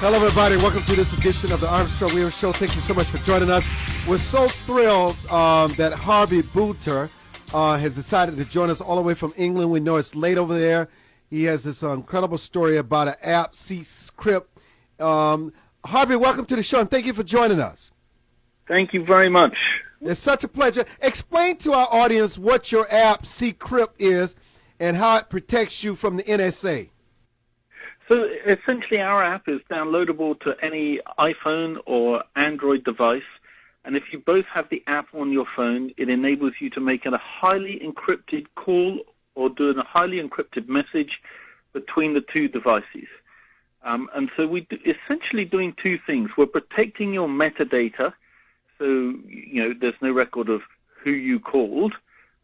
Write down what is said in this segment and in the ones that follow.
Hello, everybody. Welcome to this edition of the Armstrong Radio Show. Thank you so much for joining us. We're so thrilled that Harvey Boulter has decided to join us all the way from England. We know it's late over there. He has this incredible story about an app, Seecrypt. Harvey, welcome to the show, and thank you for joining us. Thank you very much. It's such a pleasure. Explain to our audience what your app, Seecrypt, is and how it protects you from the NSA. So essentially our app is downloadable to any iPhone or Android device, and if you both have the app on your phone, it enables you to make a highly encrypted call or do a highly encrypted message between the two devices. And so we're essentially doing two things. We're protecting your metadata, so there's no record of who you called,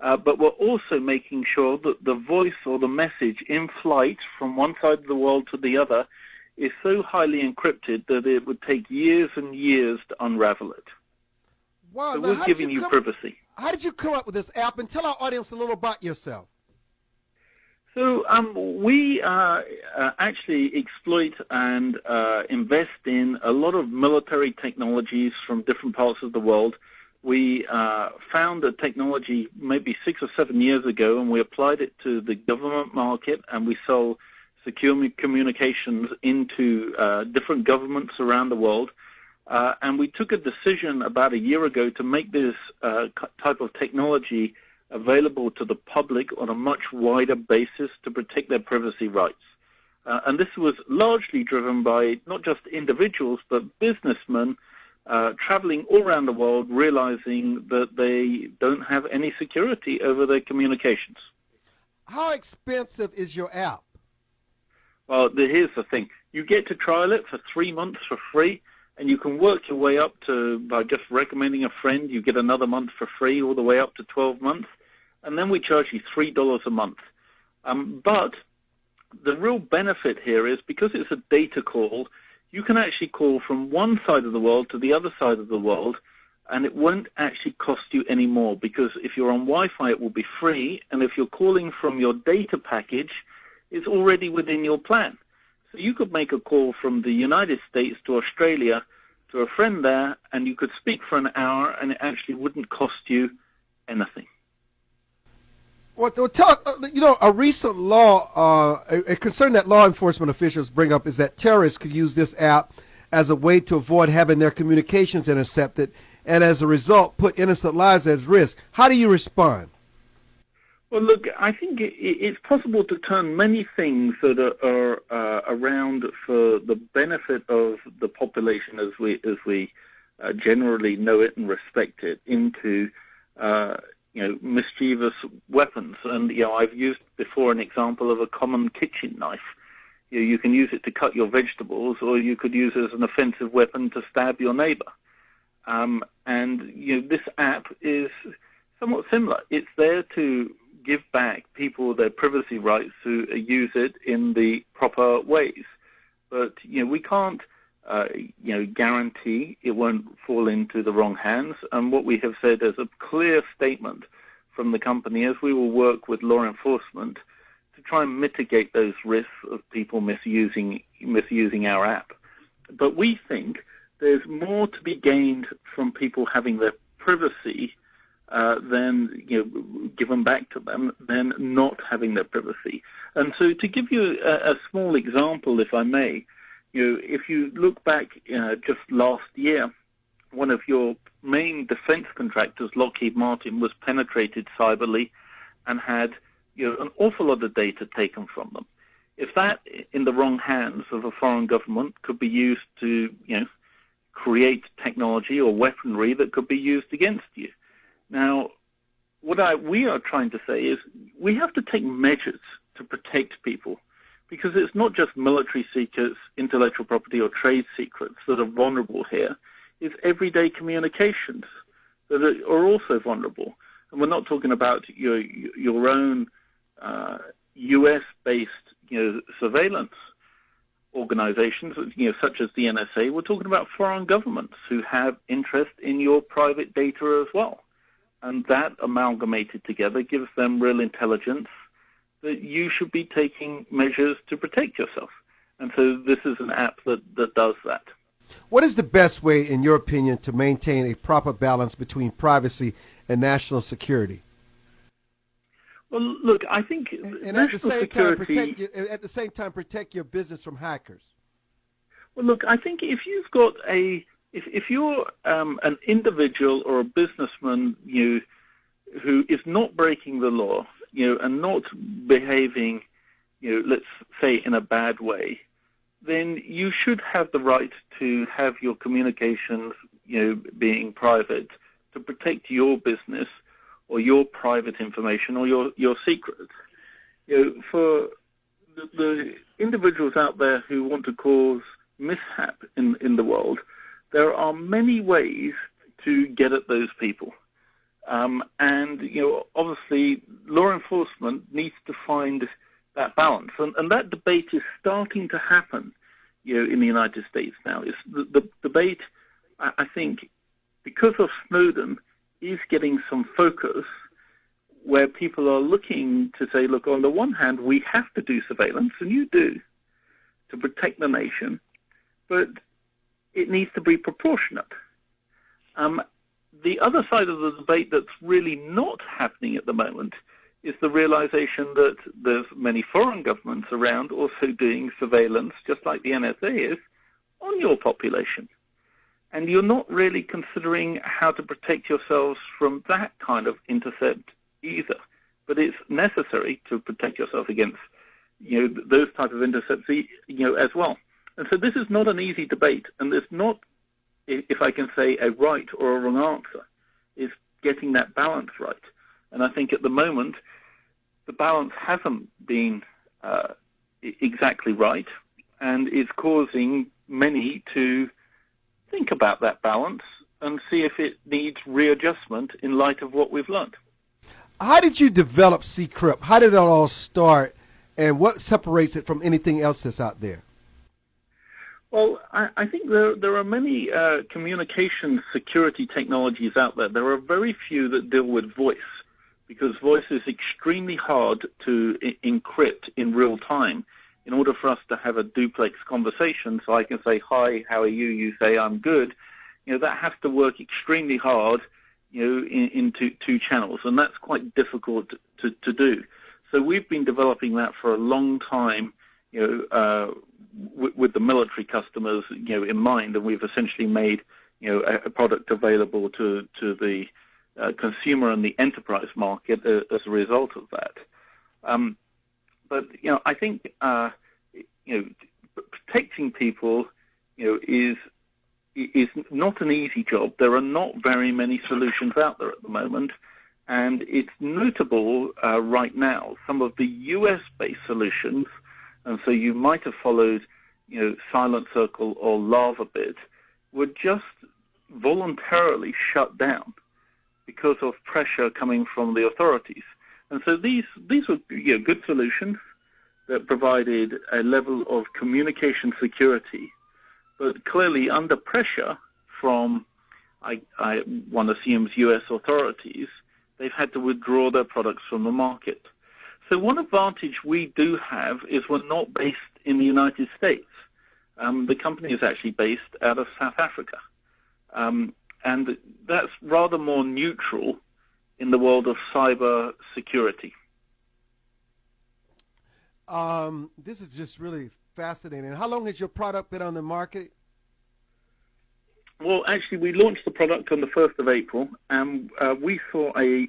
but we're also making sure that the voice or the message in flight from one side of the world to the other is so highly encrypted that it would take years and years to unravel it. Wow, so we're giving you privacy. How did you come up with this app? And tell our audience a little about yourself. So we actually exploit and invest in a lot of military technologies from different parts of the world. We found a technology maybe 6 or 7 years ago, and we applied it to the government market, and we sell secure communications into different governments around the world. And we took a decision about a year ago to make this type of technology available to the public on a much wider basis to protect their privacy rights. And this was largely driven by not just individuals, but businessmen traveling all around the world, realizing that they don't have any security over their communications. How expensive is your app? Well, here's the thing. You get to trial it for 3 months for free, and you can work your way up to, by just recommending a friend, you get another month for free, all the way up to 12 months. And then we charge you $3 a month. But the real benefit here is because it's a data call, you can actually call from one side of the world to the other side of the world, and it won't actually cost you any more, because if you're on Wi-Fi, it will be free, and if you're calling from your data package, it's already within your plan. So you could make a call from the United States to Australia to a friend there, and you could speak for an hour, and it actually wouldn't cost you anything. Well, a recent law, a concern that law enforcement officials bring up is that terrorists could use this app as a way to avoid having their communications intercepted, and as a result, put innocent lives at risk. How do you respond? Well, look, I think it's possible to turn many things that are around for the benefit of the population as we generally know it and respect it into mischievous weapons. And, I've used before an example of a common kitchen knife. You can use it to cut your vegetables, or you could use it as an offensive weapon to stab your neighbor. This app is somewhat similar. It's there to give back people their privacy rights who use it in the proper ways. But, we can't guarantee it won't fall into the wrong hands. And what we have said is a clear statement from the company, as we will work with law enforcement to try and mitigate those risks of people misusing our app. But we think there's more to be gained from people having their privacy than given back to them than not having their privacy. And so to give you a small example, if I may, if you look back just last year, one of your main defense contractors, Lockheed Martin, was penetrated cyberly and had an awful lot of data taken from them. If that, in the wrong hands of a foreign government, could be used to create technology or weaponry that could be used against you. Now, what we are trying to say is we have to take measures to protect people, because it's not just military secrets, intellectual property, or trade secrets that are vulnerable here. It's everyday communications that are also vulnerable. And we're not talking about your own U.S.-based surveillance organizations, such as the NSA. We're talking about foreign governments who have interest in your private data as well. And that amalgamated together gives them real intelligence that you should be taking measures to protect yourself. And so this is an app that does that. What is the best way, in your opinion, to maintain a proper balance between privacy and national security? Well, look, I think and at the same security, time protect your business from hackers. Well, look, I think if you've got if you're an individual or a businessman, who is not breaking the law, and not behaving, let's say in a bad way, then you should have the right to have your communications, being private, to protect your business or your private information or your secrets. For the individuals out there who want to cause mishap in the world, there are many ways to get at those people. And, obviously, law enforcement needs to find that balance. And that debate is starting to happen, in the United States now. It's the debate, I think, because of Snowden, is getting some focus where people are looking to say, look, on the one hand, we have to do surveillance, and you do, to protect the nation, but it needs to be proportionate. The other side of the debate that's really not happening at the moment is the realization that there's many foreign governments around also doing surveillance, just like the NSA is, on your population. And you're not really considering how to protect yourselves from that kind of intercept either. But it's necessary to protect yourself against, those type of intercepts, as well. And so this is not an easy debate, and there's not, if I can say, a right or a wrong answer. It's getting that balance right. And I think at the moment, the balance hasn't been exactly right, and it's causing many to think about that balance and see if it needs readjustment in light of what we've learned. How did you develop Seecrypt? How did it all start, and what separates it from anything else that's out there? Well, I think there are many communication security technologies out there. There are very few that deal with voice, because voice is extremely hard to encrypt in real time in order for us to have a duplex conversation. So I can say, hi, how are you? You say, I'm good. That has to work extremely hard, in two channels, and that's quite difficult to do. So we've been developing that for a long time, with the military customers, in mind, and we've essentially made, a product available to the consumer and the enterprise market as a result of that. But I think protecting people, is not an easy job. There are not very many solutions out there at the moment, and it's notable right now. Some of the US-based solutions. And so you might have followed, Silent Circle or LavaBit, were just voluntarily shut down because of pressure coming from the authorities. And so these were good solutions that provided a level of communication security, but clearly under pressure from, one assumes, U.S. authorities, they've had to withdraw their products from the market. So one advantage we do have is we're not based in the United States. The company is actually based out of South Africa. And that's rather more neutral in the world of cyber security. This is just really fascinating. How long has your product been on the market? Well, actually, we launched the product on the 1st of April, and we saw a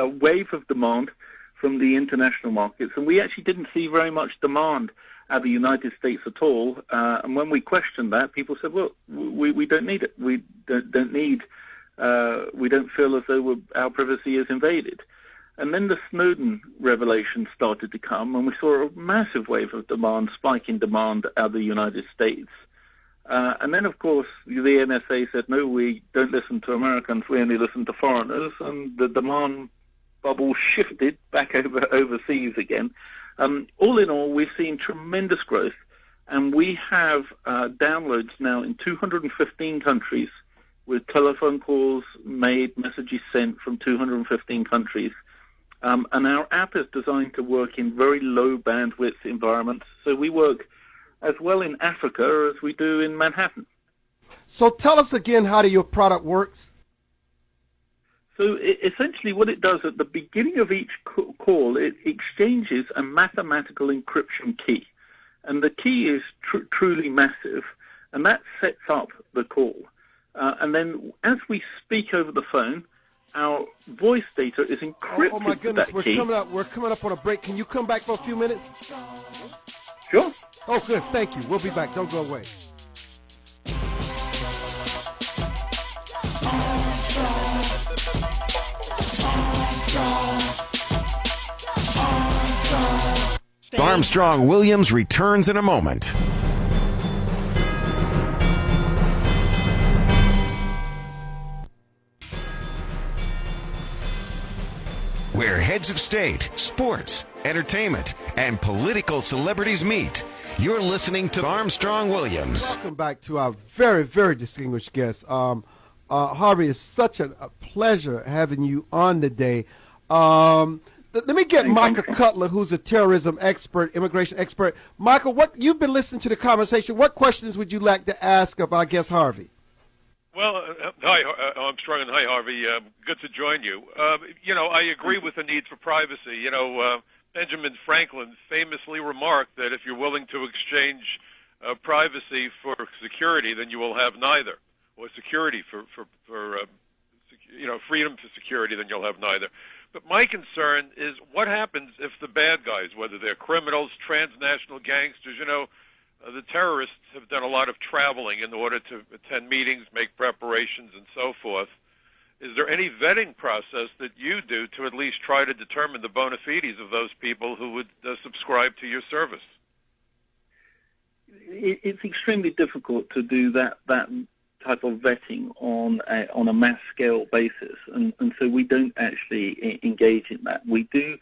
wave of demand from the international markets, and we actually didn't see very much demand out of the United States at all. And when we questioned that, people said, "Well, we don't need it. We don't need. We don't feel as though our privacy is invaded." And then the Snowden revelation started to come, and we saw a massive wave of demand, spike in demand out of the United States. And then, of course, the NSA said, "No, we don't listen to Americans. We only listen to foreigners," and the demand bubble shifted back overseas again. All in all, we've seen tremendous growth, and we have downloads now in 215 countries, with telephone calls made, messages sent from 215 countries. And our app is designed to work in very low bandwidth environments. So we work as well in Africa as we do in Manhattan. So tell us again how your product works. So essentially what it does at the beginning of each call, it exchanges a mathematical encryption key. And the key is truly massive, and that sets up the call. And then as we speak over the phone, our voice data is encrypted. Oh my goodness, we're coming up on a break. Can you come back for a few minutes? Sure. Oh, good. Thank you. We'll be back. Don't go away. Armstrong Williams returns in a moment. Where heads of state, sports, entertainment, and political celebrities meet. You're listening to Armstrong Williams. Welcome back to our very, very distinguished guest. Harvey, it's such a pleasure having you on today. Let me get Michael Cutler, who's a terrorism expert, immigration expert. Michael, you've been listening to the conversation. What questions would you like to ask of our guest, Harvey? Well, hi, Armstrong, and hi, Harvey. Good to join you. I agree with the need for privacy. Benjamin Franklin famously remarked that if you're willing to exchange privacy for security, then you will have neither, or security for freedom for security, then you'll have neither. But my concern is what happens if the bad guys, whether they're criminals, transnational gangsters, the terrorists have done a lot of traveling in order to attend meetings, make preparations, and so forth. Is there any vetting process that you do to at least try to determine the bona fides of those people who would subscribe to your service? It's extremely difficult to do that type of vetting on a mass scale basis, and so we don't actually engage in that. We do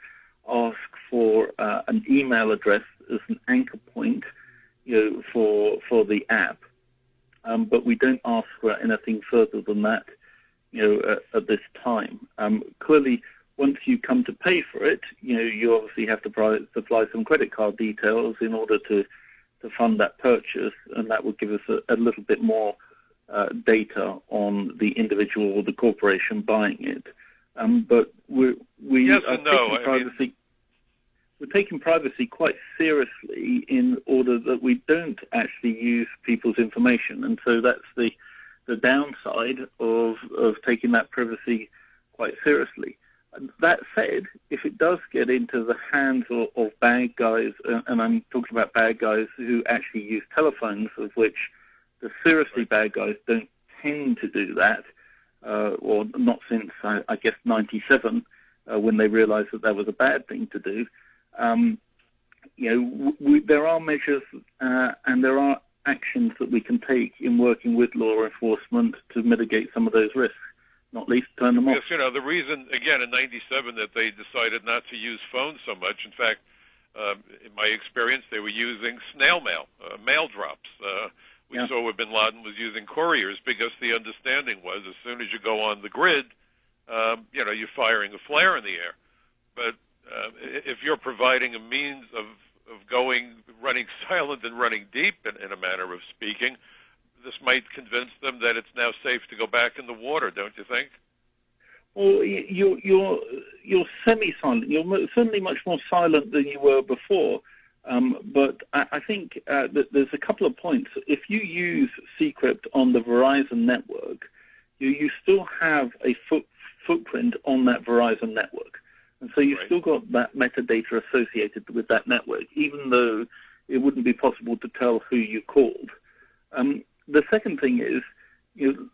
ask for an email address as an anchor point, for the app, but we don't ask for anything further than that, at this time. Clearly, once you come to pay for it, you obviously have to supply some credit card details in order to fund that purchase, and that would give us a little bit more data on the individual or the corporation buying it. But we yes are and no. taking privacy. We're taking privacy quite seriously in order that we don't actually use people's information, and so that's the downside of taking that privacy quite seriously. That said, if it does get into the hands of bad guys, and I'm talking about bad guys who actually use telephones, of which the seriously bad guys don't tend to do that, or not since, I guess, 97, when they realized that was a bad thing to do. There are measures and there are actions that we can take in working with law enforcement to mitigate some of those risks, not least turn them off. Yes, the reason, again, in 97 that they decided not to use phones so much, in fact, in my experience, they were using snail mail, mail drops. We saw where bin Laden was using couriers because the understanding was as soon as you go on the grid, you're firing a flare in the air. But if you're providing a means of running silent and running deep, in a manner of speaking, this might convince them that it's now safe to go back in the water, don't you think? Well, you're semi-silent. You're certainly much more silent than you were before. But I think that there's a couple of points. If you use Seecrypt on the Verizon network, you still have a footprint on that Verizon network. And so you've still got that metadata associated with that network, even though it wouldn't be possible to tell who you called. The second thing is,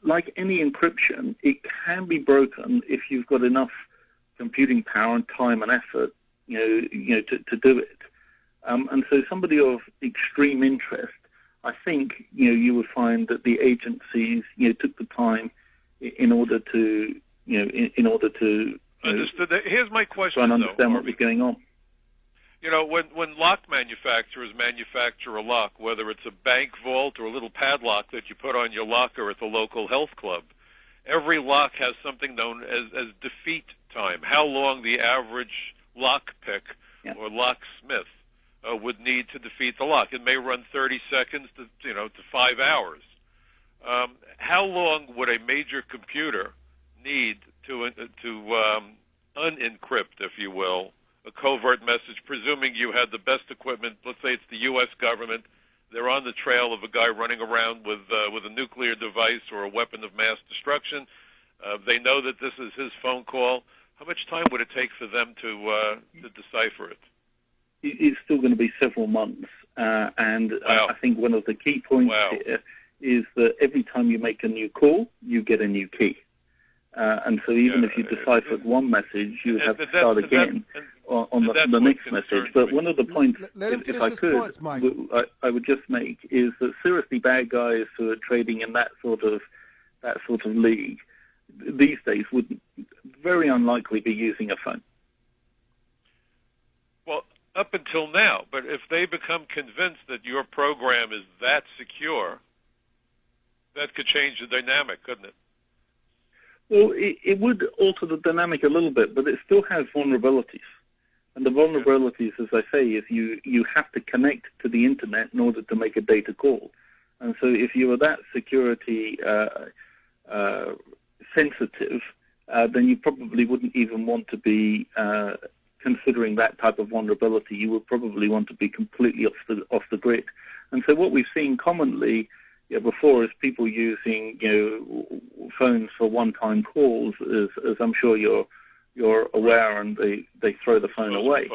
like any encryption, it can be broken if you've got enough computing power and time and effort, to do it. And so somebody of extreme interest, I think, you would find that the agencies, took the time in order to, Understood. Here's my question, try and understand what was going on. When lock manufacturers manufacture a lock, whether it's a bank vault or a little padlock that you put on your locker at the local health club, every lock has something known as defeat time, how long the average lock pick or locksmith would need to defeat the lock. It may run 30 seconds to 5 hours. How long would a major computer need to unencrypt, if you will, a covert message, presuming you had the best equipment? Let's say it's the U.S. government. They're on the trail of a guy running around with a nuclear device or a weapon of mass destruction. They know that this is his phone call. How much time would it take for them to decipher it? It's still going to be several months. And Wow. I think one of the key points here is that every time you make a new call, you get a new key. And so even if you deciphered one message, you would have to start again on the next message. But one of the points, if I could, I would just make is that seriously bad guys who are trading in that sort of league these days would very unlikely be using a phone. Well, up until now, but if they become convinced that your program is that secure, that could change the dynamic, couldn't it? Well, it would alter the dynamic a little bit, but it still has vulnerabilities. And the vulnerabilities, as I say, is you have to connect to the Internet in order to make a data call. And so if you are that security sensitive, then you probably wouldn't even want to be considering that type of vulnerability. You would probably want to be completely off the grid. And so what we've seen commonly before is people using phones for one-time calls, as I'm sure you're aware, and they throw the phone away.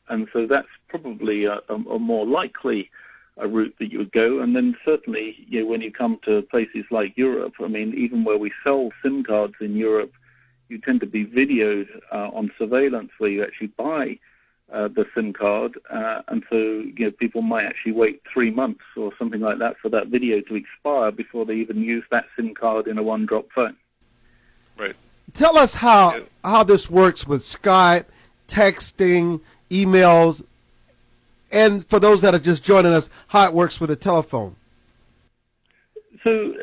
And so that's probably a more likely route that you would go. And then certainly when you come to places like Europe, I mean, even where we sell SIM cards in Europe, you tend to be videoed on surveillance where you actually buy the SIM card, and so people might actually wait 3 months or something like that for that video to expire before they even use that SIM card in a one-drop phone. Right. Tell us how this works with Skype, texting, emails, and for those that are just joining us, how it works with a telephone. So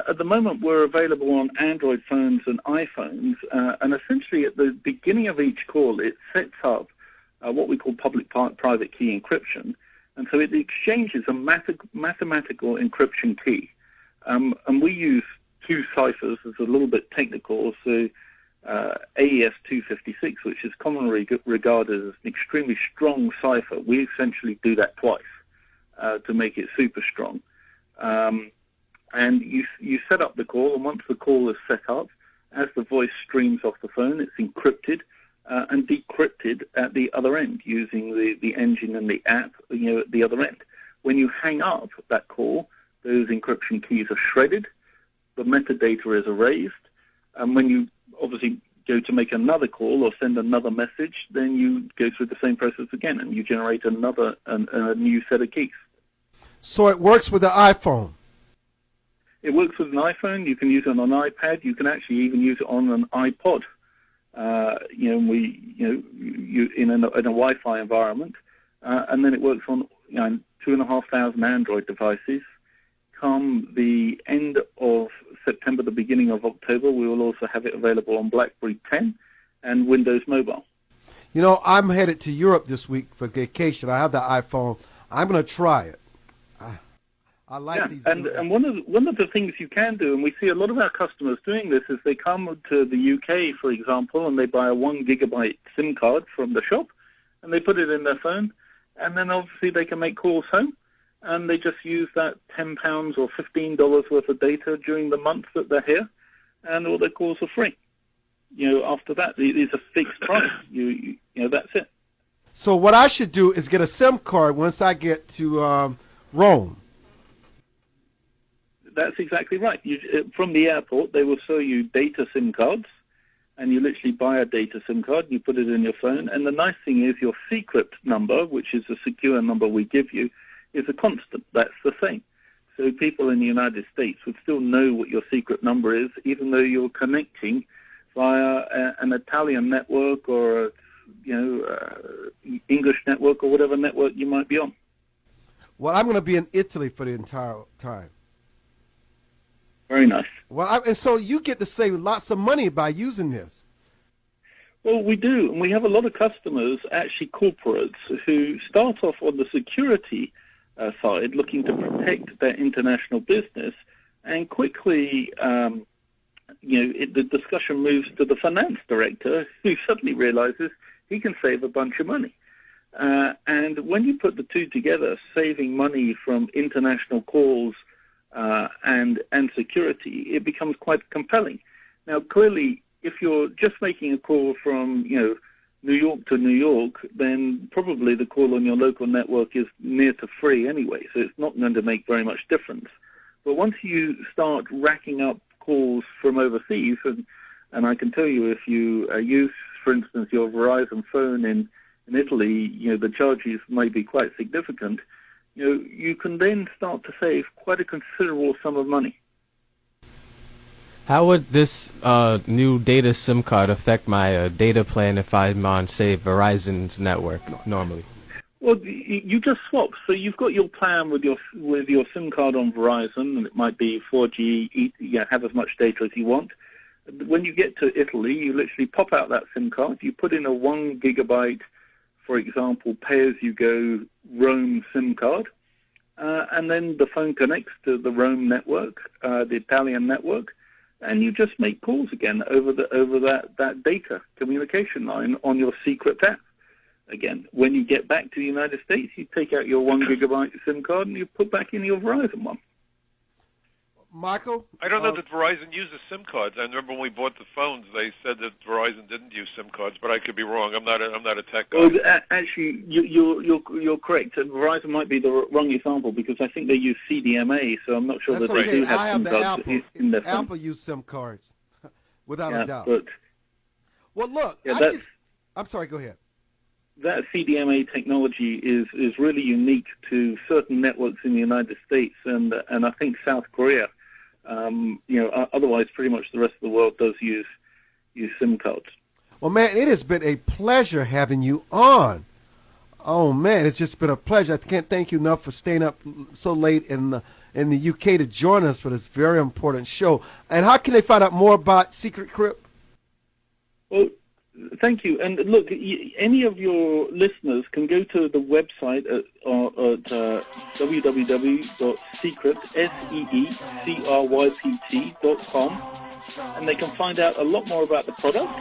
at the moment, we're available on Android phones and iPhones, and essentially at the beginning of each call, it sets up what we call public-private key encryption, and so it exchanges a mathematical encryption key. And we use two ciphers. It's a little bit technical, so AES 256, which is commonly regarded as an extremely strong cipher. We essentially do that twice to make it super strong. And you set up the call, and once the call is set up, as the voice streams off the phone, it's encrypted and decrypted at the other end using the engine and the app at the other end. When you hang up that call, those encryption keys are shredded, the metadata is erased, and when you obviously go to make another call or send another message, then you go through the same process again, and you generate a new set of keys. So it works with the iPhone? It works with an iPhone. You can use it on an iPad. You can actually even use it on an iPod. In a Wi-Fi environment, and then it works on 2,500 Android devices. Come the end of September, the beginning of October, we will also have it available on BlackBerry 10 and Windows Mobile. I'm headed to Europe this week for vacation. I have the iPhone. I'm going to try it. I like these. And one of the things you can do, and we see a lot of our customers doing this, is they come to the UK, for example, and they buy a 1 gigabyte SIM card from the shop, and they put it in their phone, and then obviously they can make calls home, and they just use that £10 or $15 worth of data during the month that they're here, and all their calls are free. After that, it's a fixed price. That's it. So what I should do is get a SIM card once I get to Rome. That's exactly right. From the airport, they will show you data SIM cards, and you literally buy a data SIM card, you put it in your phone, and the nice thing is your Seecrypt number, which is a secure number we give you, is a constant. That's the same. So people in the United States would still know what your secret number is, even though you're connecting via an Italian network or English network or whatever network you might be on. Well, I'm going to be in Italy for the entire time. Very nice. Well, and so you get to save lots of money by using this. Well, we do, and we have a lot of customers, actually corporates, who start off on the security side, looking to protect their international business, and quickly, the discussion moves to the finance director, who suddenly realizes he can save a bunch of money. And when you put the two together, saving money from international calls and security, it becomes quite compelling. Now, clearly, if you're just making a call from, New York to New York, then probably the call on your local network is near to free anyway, so it's not going to make very much difference. But once you start racking up calls from overseas, and I can tell you if you use, for instance, your Verizon phone in Italy, the charges may be quite significant, you can then start to save quite a considerable sum of money. How would this new data SIM card affect my data plan if I'm on, say, Verizon's network normally? Well, you just swap. So you've got your plan with your SIM card on Verizon, and it might be 4G, have as much data as you want. When you get to Italy, you literally pop out that SIM card, you put in a 1 gigabyte, for example, pay-as-you-go Roam SIM card, and then the phone connects to the Roam network, the Italian network, and you just make calls again over that data communication line on your Seecrypt app. Again, when you get back to the United States, you take out your 1 gigabyte SIM card and you put back in your Verizon one. Michael? I don't know that Verizon uses SIM cards. I remember when we bought the phones, they said that Verizon didn't use SIM cards, but I could be wrong. I'm not a tech guy. Well, actually, you're correct. Verizon might be the wrong example because I think they use CDMA, so I'm not sure That's that they do have I SIM have cards the in their phone. Apple use SIM cards, without a doubt. But, well, look, I'm sorry, go ahead. That CDMA technology is really unique to certain networks in the United States, and I think South Korea. Otherwise, pretty much the rest of the world does use SIM cards. Well, man, it has been a pleasure having you on. Oh man, it's just been a pleasure. I can't thank you enough for staying up so late in the UK to join us for this very important show. And how can they find out more about Seecrypt? Well, thank you. And look, any of your listeners can go to the website at www.seecrypt.com, and they can find out a lot more about the product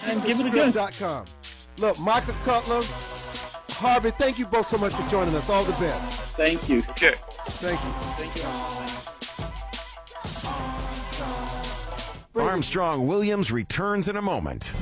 and give it a go. Look, Michael Cutler, Harvey, thank you both so much for joining us. All the best. Thank you. Okay. Thank you. Thank you. Armstrong Williams returns in a moment.